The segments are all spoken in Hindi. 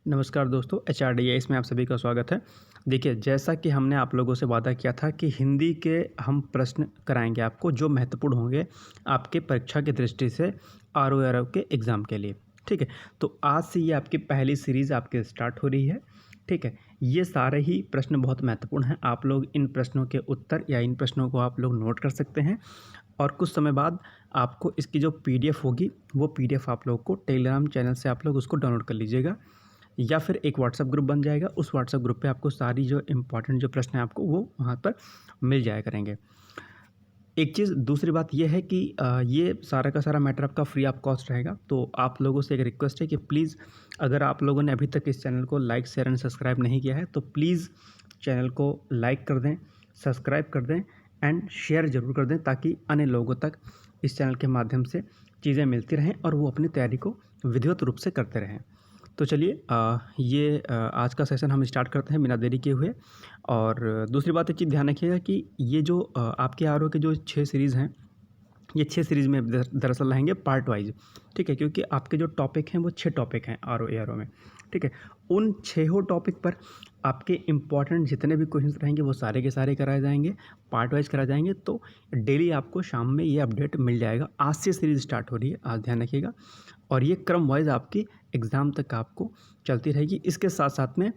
नमस्कार दोस्तों, HRDAIS में आप सभी का स्वागत है। देखिए, जैसा कि हमने आप लोगों से वादा किया था कि हिंदी के हम प्रश्न कराएंगे आपको जो महत्वपूर्ण होंगे आपके परीक्षा की दृष्टि से RO के एग्ज़ाम के लिए, ठीक है। तो आज से ये आपकी पहली सीरीज़ आपकी स्टार्ट हो रही है, ठीक है। ये सारे ही प्रश्न बहुत महत्वपूर्ण हैं। आप लोग इन प्रश्नों के उत्तर या इन प्रश्नों को आप लोग नोट कर सकते हैं और कुछ समय बाद आपको इसकी जो PDF होगी वो PDF आप लोग को टेलीग्राम चैनल से आप लोग उसको डाउनलोड कर लीजिएगा या फिर एक व्हाट्सएप ग्रुप बन जाएगा। उस व्हाट्सएप ग्रुप पे आपको सारी जो इम्पोर्टेंट जो प्रश्न हैं आपको वो वहाँ पर मिल जाया करेंगे। एक चीज़ दूसरी बात ये है कि ये सारा का सारा मैटर आपका फ्री ऑफ कॉस्ट रहेगा। तो आप लोगों से एक रिक्वेस्ट है कि प्लीज़ अगर आप लोगों ने अभी तक इस चैनल को लाइक शेयर एंड सब्सक्राइब नहीं किया है तो प्लीज़ चैनल को लाइक कर दें, सब्सक्राइब कर दें एंड शेयर ज़रूर कर दें ताकि अन्य लोगों तक इस चैनल के माध्यम से चीज़ें मिलती रहें और वो अपनी तैयारी को विधिवत रूप से करते रहें। तो चलिए आज का सेशन हम स्टार्ट करते हैं बिना देरी किए हुए। और दूसरी बात एक चीज़ ध्यान रखिएगा कि ये जो आपके RO के जो 6 सीरीज़ हैं, ये 6 सीरीज़ में दरअसल रहेंगे पार्ट वाइज, ठीक है। क्योंकि आपके जो टॉपिक हैं वो 6 टॉपिक हैं RO में, ठीक है। उन 6 टॉपिक पर आपके इम्पॉर्टेंट जितने भी क्वेश्चंस रहेंगे वो सारे के सारे कराए जाएंगे, पार्ट वाइज कराए जाएंगे। तो डेली आपको शाम में ये अपडेट मिल जाएगा। आज से सीरीज़ स्टार्ट हो रही है, आज ध्यान रखिएगा। और ये क्रम वाइज आपकी एग्ज़ाम तक आपको चलती रहेगी। इसके साथ साथ में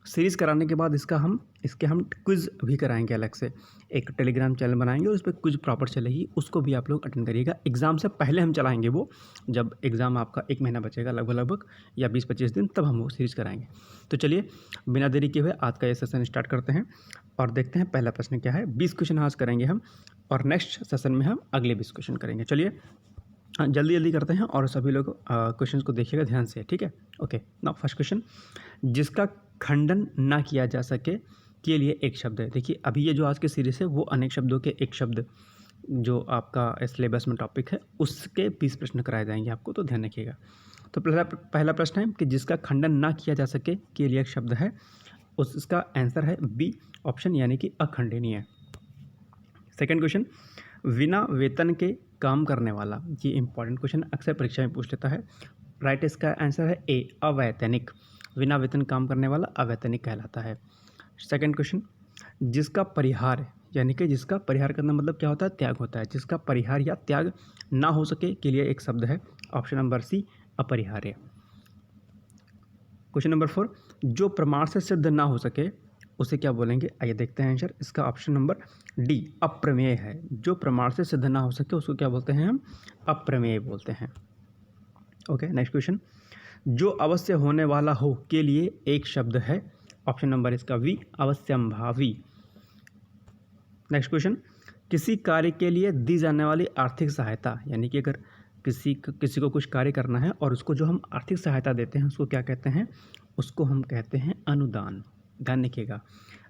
सीरीज़ कराने के बाद इसके हम क्विज़ भी कराएंगे अलग से। एक टेलीग्राम चैनल बनाएंगे और उस पर क्विज़ प्रॉपर चलेगी, उसको भी आप लोग अटेंड करिएगा। एग्ज़ाम से पहले हम चलाएंगे वो, जब एग्ज़ाम आपका 1 महीना बचेगा लगभग या 20-25 दिन, तब हम वो सीरीज़ कराएंगे। तो चलिए बिना देरी किए हुए आज का ये सेशन स्टार्ट करते हैं और देखते हैं पहला प्रश्न क्या है। 20 क्वेश्चन आज करेंगे हम और नेक्स्ट सेशन में हम अगले 20 क्वेश्चन करेंगे। चलिए जल्दी जल्दी करते हैं और सभी लोग क्वेश्चंस को देखिएगा ध्यान से, ठीक है। ओके, नाउ फर्स्ट क्वेश्चन, जिसका खंडन ना किया जा सके के लिए एक शब्द है। देखिए अभी ये जो आज की सीरीज़ है वो अनेक शब्दों के एक शब्द जो आपका सिलेबस में टॉपिक है उसके 20 प्रश्न कराए जाएंगे आपको, तो ध्यान रखिएगा। तो पहला प्रश्न है कि जिसका खंडन ना किया जा सके के लिए एक शब्द है, उसका आंसर है बी ऑप्शन, यानी कि अखंडनीय। सेकेंड क्वेश्चन, बिना वेतन के काम करने वाला, ये इंपॉर्टेंट क्वेश्चन अक्सर परीक्षा में पूछ लेता है। राइट, इसका आंसर है ए अवैतनिक। बिना वेतन काम करने वाला अवैतनिक कहलाता है। सेकंड क्वेश्चन, जिसका परिहार, यानी कि जिसका परिहार करना मतलब क्या होता है, त्याग होता है। जिसका परिहार या त्याग ना हो सके के लिए एक शब्द है, ऑप्शन नंबर सी अपरिहार्य। क्वेश्चन नंबर 4, जो प्रमाण से सिद्ध ना हो सके उसे क्या बोलेंगे, आइए देखते हैं आंसर। इसका ऑप्शन नंबर डी अप्रमेय है। जो प्रमाण से सिद्ध ना हो सके उसको क्या बोलते हैं, हम अप्रमेय बोलते हैं। ओके, नेक्स्ट क्वेश्चन, जो अवश्य होने वाला हो के लिए एक शब्द है, ऑप्शन नंबर इसका वी अवश्यंभावी। नेक्स्ट क्वेश्चन, किसी कार्य के लिए दी जाने वाली आर्थिक सहायता, यानी कि अगर किसी को कुछ कार्य करना है और उसको जो हम आर्थिक सहायता देते हैं उसको क्या कहते हैं, उसको हम कहते हैं अनुदान। ध्यान रखिएगा,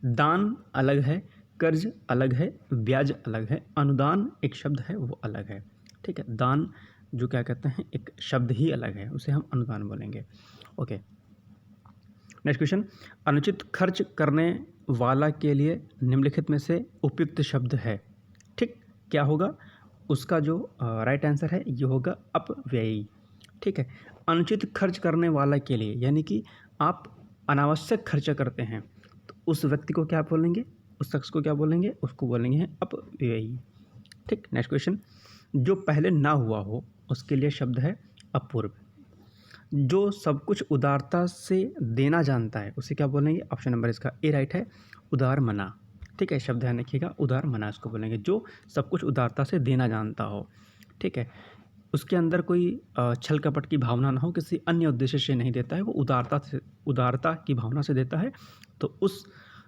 दान अलग है, कर्ज अलग है, ब्याज अलग है, अनुदान एक शब्द है वो अलग है, ठीक है। दान जो क्या कहते हैं एक शब्द ही अलग है, उसे हम अनुदान बोलेंगे। ओके, नेक्स्ट क्वेश्चन, अनुचित खर्च करने वाला के लिए निम्नलिखित में से उपयुक्त शब्द है, ठीक। क्या होगा, उसका जो राइट आंसर है ये होगा अपव्ययी, ठीक है। अनुचित खर्च करने वाला के लिए, यानी कि आप अनावश्यक खर्चा करते हैं तो उस व्यक्ति को क्या बोलेंगे, उस शख्स को क्या बोलेंगे, उसको बोलेंगे अपव्ययी, ठीक। नेक्स्ट क्वेश्चन, जो पहले ना हुआ हो उसके लिए शब्द है अपूर्व। जो सब कुछ उदारता से देना जानता है उसे क्या बोलेंगे, ऑप्शन नंबर इसका ए राइट है, उदार मना, ठीक है। शब्द ध्यान रखिएगा, उदार मना इसको बोलेंगे, जो सब कुछ उदारता से देना जानता हो, ठीक है। उसके अंदर कोई छल कपट की भावना ना हो, किसी अन्य उद्देश्य से नहीं देता है, वो उदारता की भावना से देता है, तो उस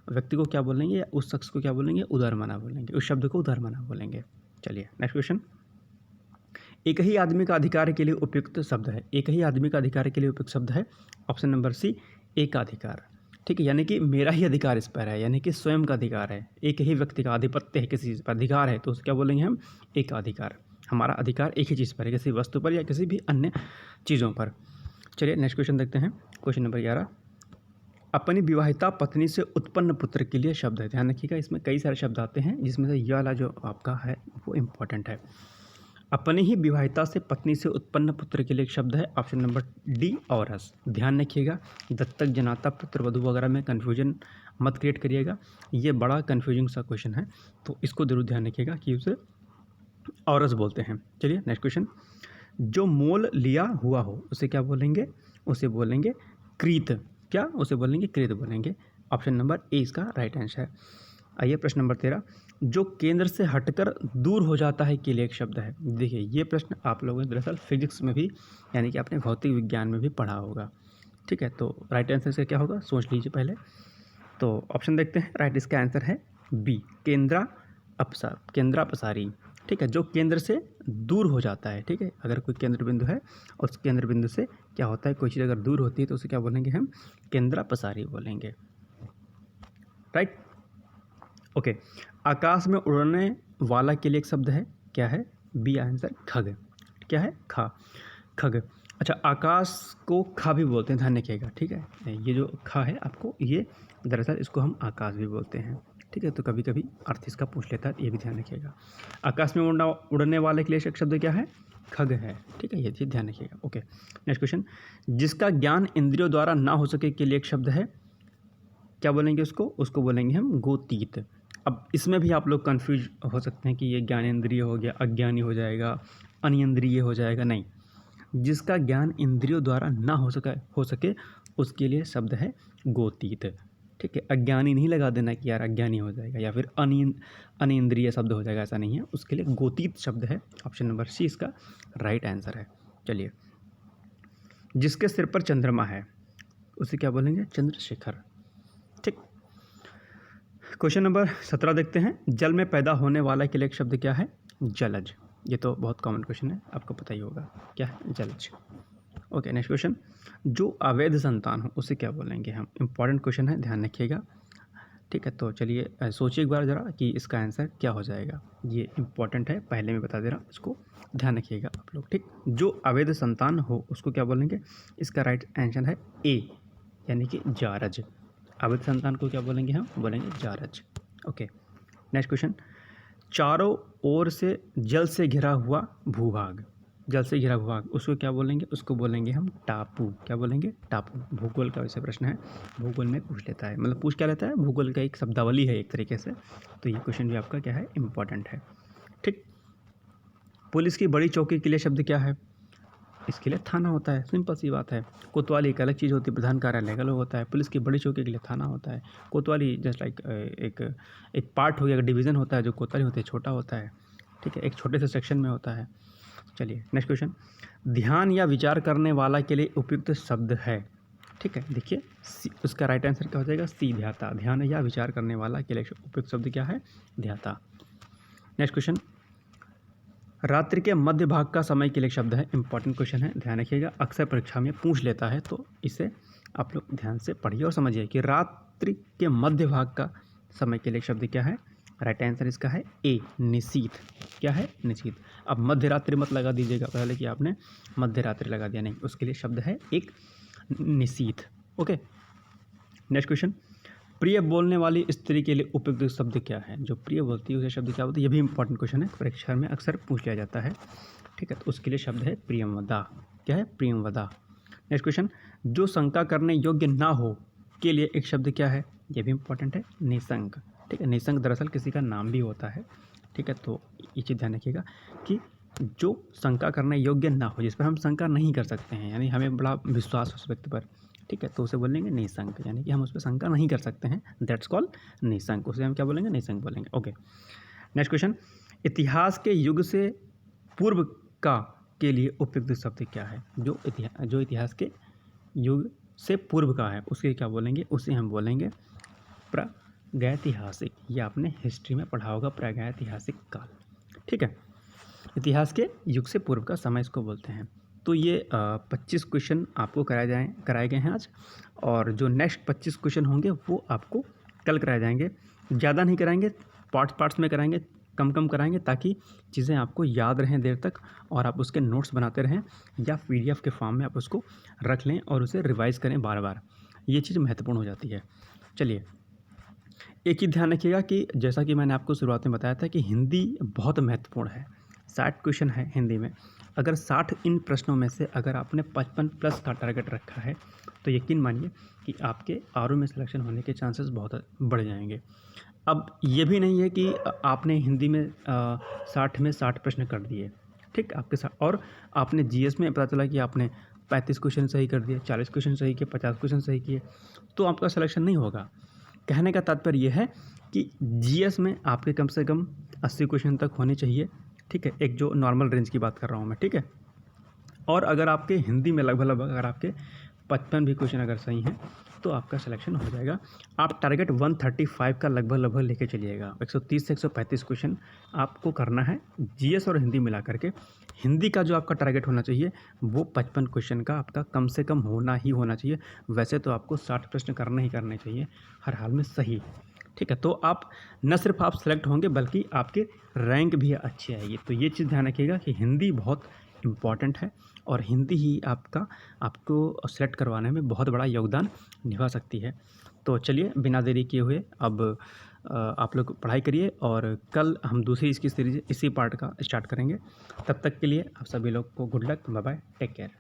व्यक्ति को क्या बोलेंगे या उस शख्स को क्या बोलेंगे, उदार मना बोलेंगे, उस शब्द को उदार मना बोलेंगे। चलिए नेक्स्ट क्वेश्चन, एक ही आदमी का अधिकार के लिए उपयुक्त शब्द है। एक ही आदमी का अधिकार के लिए उपयुक्त शब्द है, ऑप्शन नंबर सी एकाधिकार, ठीक है। यानी कि मेरा ही अधिकार इस पर है, यानी कि स्वयं का अधिकार है। एक ही व्यक्ति का आधिपत्य है, किसी चीज़ पर अधिकार है, तो उसे क्या बोलेंगे हम, एकाधिकार। हमारा अधिकार एक ही चीज़ पर है, किसी वस्तु पर या किसी भी अन्य चीज़ों पर। चलिए नेक्स्ट क्वेश्चन देखते हैं, क्वेश्चन नंबर 11, अपनी विवाहिता पत्नी से उत्पन्न पुत्र के लिए शब्द है। ध्यान रखिएगा, इसमें कई सारे शब्द आते हैं जिसमें से ये वाला जो आपका है वो इम्पोर्टेंट है। अपनी ही विवाहिता से पत्नी से उत्पन्न पुत्र के लिए एक शब्द है ऑप्शन नंबर डी औरस। ध्यान रखिएगा, दत्तक, जनाता, पुत्र वधू वगैरह में कन्फ्यूजन मत क्रिएट करिएगा, ये बड़ा कन्फ्यूजिंग सा क्वेश्चन है, तो इसको जरूर ध्यान रखिएगा कि उसे औरस बोलते हैं। चलिए नेक्स्ट क्वेश्चन, जो मोल लिया हुआ हो उसे क्या बोलेंगे? उसे बोलेंगे क्रीत। क्या? उसे बोलेंगे क्रीत बोलेंगे। ऑप्शन नंबर ए इसका राइट आंसर है। आइए प्रश्न नंबर 13, जो केंद्र से हटकर दूर हो जाता है के लिए एक शब्द है। देखिए ये प्रश्न आप लोगों ने दरअसल फिजिक्स में भी यानी कि अपने भौतिक विज्ञान में भी पढ़ा होगा। ठीक है, तो राइट आंसर इसका क्या होगा सोच लीजिए पहले। तो ऑप्शन देखते हैं, राइट इसका आंसर है बी, केंद्रापसारी। ठीक है, जो केंद्र से दूर हो जाता है। ठीक है, अगर कोई केंद्र बिंदु है और उस केंद्र बिंदु से क्या होता है, कोई चीज़ अगर दूर होती है तो उसे क्या बोलेंगे हम? केंद्रापसारी बोलेंगे। Right, okay. आकाश में उड़ने वाला के लिए एक शब्द है, क्या है? बी आंसर खग। क्या है? खा, खग। अच्छा, आकाश को खा भी बोलते हैं, ध्यान रखिएगा। ठीक है, ये जो खा है आपको, ये दरअसल इसको हम आकाश भी बोलते हैं। ठीक है, तो कभी कभी अर्थ इसका पूछ लेता है, ये भी ध्यान रखिएगा। आकाश में उड़ने वाले के लिए एक शब्द क्या है? खग है। ठीक है, ये चीज़ ध्यान रखिएगा। ओके, नेक्स्ट क्वेश्चन, जिसका ज्ञान इंद्रियों द्वारा ना हो सके के लिए एक शब्द है, क्या बोलेंगे उसको? उसको बोलेंगे हम गोतीत। अब इसमें भी आप लोग कंफ्यूज हो सकते हैं कि ये ज्ञानेंद्रिय हो गया, अज्ञानी हो जाएगा, अनियंद्रिय हो जाएगा। नहीं, जिसका ज्ञान इंद्रियों द्वारा ना हो सके उसके लिए शब्द है गोतीत। ठीक है, अज्ञानी नहीं लगा देना कि यार अज्ञानी हो जाएगा या फिर अनिंद्रिय शब्द हो जाएगा, ऐसा नहीं है। उसके लिए गोतीत शब्द है। ऑप्शन नंबर सी इसका राइट आंसर है। चलिए, जिसके सिर पर चंद्रमा है उसे क्या बोलेंगे? चंद्रशेखर। ठीक, क्वेश्चन नंबर 17 देखते हैं, जल में पैदा होने वाला के लिए एक शब्द क्या है? जलज। ये तो बहुत कॉमन क्वेश्चन है, आपको पता ही होगा क्या है? जलज। ओके, नेक्स्ट क्वेश्चन, जो अवैध संतान हो उसे क्या बोलेंगे हम? इंपॉर्टेंट क्वेश्चन है, ध्यान रखिएगा। ठीक है, तो चलिए सोचिए एक बार ज़रा कि इसका आंसर क्या हो जाएगा। ये इंपॉर्टेंट है, पहले मैं बता दे रहा हूँ, इसको ध्यान रखिएगा आप लोग। ठीक, जो अवैध संतान हो उसको क्या बोलेंगे? इसका राइट आंसर है ए, यानी कि जारज। अवैध संतान को क्या बोलेंगे हम? बोलेंगे जारज। ओके, नेक्स्ट क्वेश्चन, चारों ओर से जल से घिरा हुआ भूभाग, जल से घिरा भूभाग, उसको क्या बोलेंगे? उसको बोलेंगे हम टापू। क्या बोलेंगे? टापू। भूगोल का वैसे प्रश्न है, भूगोल में पूछ लेता है, मतलब पूछ क्या लेता है, भूगोल का एक शब्दावली है एक तरीके से, तो ये क्वेश्चन भी आपका क्या है? इंपॉर्टेंट है। ठीक, पुलिस की बड़ी चौकी के लिए शब्द क्या है? इसके लिए थाना होता है, सिंपल सी बात है। कोतवाली एक अलग चीज़ होती है, प्रधान कार्यालय का अलग होता है, पुलिस की बड़ी चौकी के लिए थाना होता है। कोतवाली जस्ट लाइक एक पार्ट हो गया, डिवीज़न होता है, जो कोतवाली होती है छोटा होता है। ठीक है, एक छोटे से सेक्शन में होता है। चलिए नेक्स्ट क्वेश्चन, ध्यान या विचार करने वाला के लिए उपयुक्त शब्द है। ठीक है, देखिए उसका राइट आंसर क्या हो जाएगा? सी, ध्याता। ध्यान या विचार करने वाला के लिए उपयुक्त शब्द क्या है? ध्याता। नेक्स्ट क्वेश्चन, रात्रि के मध्य भाग का समय के लिए शब्द है। इंपॉर्टेंट क्वेश्चन है, ध्यान रखिएगा, अक्सर परीक्षा में पूछ लेता है, तो इसे आप लोग ध्यान से पढ़िए और समझिए कि रात्रि के मध्य भाग का समय के लिए शब्द क्या है? राइट आंसर इसका है ए, निशीथ। क्या है? निशीथ। अब मध्य रात्रि मत लगा दीजिएगा पहले कि आपने मध्य रात्रि लगा दिया, नहीं, उसके लिए शब्द है एक निशीथ। ओके, नेक्स्ट क्वेश्चन, प्रिय बोलने वाली स्त्री के लिए उपयुक्त शब्द क्या है? जो प्रिय बोलती है उसे शब्द क्या बोलती है? ये भी इंपॉर्टेंट क्वेश्चन है, परीक्षा में अक्सर पूछ लिया जाता है। ठीक है, तो उसके लिए शब्द है प्रियमवदा। क्या है? प्रियमवदा। नेक्स्ट क्वेश्चन, जो शंका करने योग्य ना हो के लिए एक शब्द क्या है? ये भी इंपॉर्टेंट है, निशंक। ठीक है, निशंक दरअसल किसी का नाम भी होता है। ठीक है, तो ये चीज़ ध्यान रखिएगा कि जो शंका करने योग्य ना हो, जिस पर हम शंका नहीं कर सकते हैं, यानी हमें बड़ा विश्वास हो उस व्यक्ति पर, ठीक है, तो उसे बोलेंगे निशंक, यानी कि हम उस पर शंका नहीं कर सकते हैं, दैट्स कॉल्ड निशंक। उसे हम क्या बोलेंगे? निशंक बोलेंगे। ओके, नेक्स्ट क्वेश्चन, इतिहास के युग से पूर्व का के लिए उपयुक्त शब्द क्या है? जो इतिहास के युग से पूर्व का है उसके क्या बोलेंगे? उसे हम बोलेंगे प्रागैतिहासिक। ये आपने हिस्ट्री में पढ़ा होगा, प्रागैतिहासिक काल। ठीक है, इतिहास के युग से पूर्व का समय इसको बोलते हैं। तो ये 25 क्वेश्चन आपको कराए गए हैं आज, और जो नेक्स्ट 25 क्वेश्चन होंगे वो आपको कल कराए जाएंगे। ज़्यादा नहीं कराएंगे, पार्ट्स में कराएंगे, कम कम कराएंगे, ताकि चीज़ें आपको याद रहें देर तक और आप उसके नोट्स बनाते रहें, या PDF के फॉर्म में आप उसको रख लें और उसे रिवाइज़ करें बार बार। ये चीज़ महत्वपूर्ण हो जाती है। चलिए, एक ही ध्यान रखिएगा कि जैसा कि मैंने आपको शुरुआत में बताया था कि हिंदी बहुत महत्वपूर्ण है। 60 क्वेश्चन है हिंदी में। अगर 60 इन प्रश्नों में से अगर आपने 55 प्लस का टारगेट रखा है तो यकीन मानिए कि आपके आरओ में सिलेक्शन होने के चांसेस बहुत बढ़ जाएंगे। अब ये भी नहीं है कि आपने हिंदी में 60 में 60 प्रश्न कर दिए, ठीक, आपके साथ, और आपने जीएस में पता चला कि आपने 35 क्वेश्चन सही कर दिए, 40 क्वेश्चन सही किए, 50 क्वेश्चन सही किए, तो आपका सिलेक्शन नहीं होगा। कहने का तात्पर्य यह है कि जीएस में आपके कम से कम 80 क्वेश्चन तक होने चाहिए, ठीक है, एक जो नॉर्मल रेंज की बात कर रहा हूँ मैं, ठीक है। और अगर आपके हिंदी में लगभग अगर आपके 55 भी क्वेश्चन अगर सही हैं तो आपका सिलेक्शन हो जाएगा। आप टारगेट 135 का लगभग लेके चलिएगा। 130 से 135 क्वेश्चन आपको करना है जीएस और हिंदी मिला करके। हिंदी का जो आपका टारगेट होना चाहिए वो 55 क्वेश्चन का आपका कम से कम होना चाहिए। वैसे तो आपको 60 प्रश्न करने चाहिए हर हाल में सही, ठीक है। तो आप न सिर्फ आप सेलेक्ट होंगे बल्कि आपके रैंक भी अच्छी आएगी। तो ये चीज़ ध्यान रखिएगा कि हिंदी बहुत इम्पॉर्टेंट है और हिंदी ही आपको सेलेक्ट करवाने में बहुत बड़ा योगदान निभा सकती है। तो चलिए बिना देरी किए हुए अब आप लोग पढ़ाई करिए और कल हम दूसरी इसकी सीरीज इसी पार्ट का स्टार्ट करेंगे। तब तक के लिए आप सभी लोग को good luck, bye bye, take care.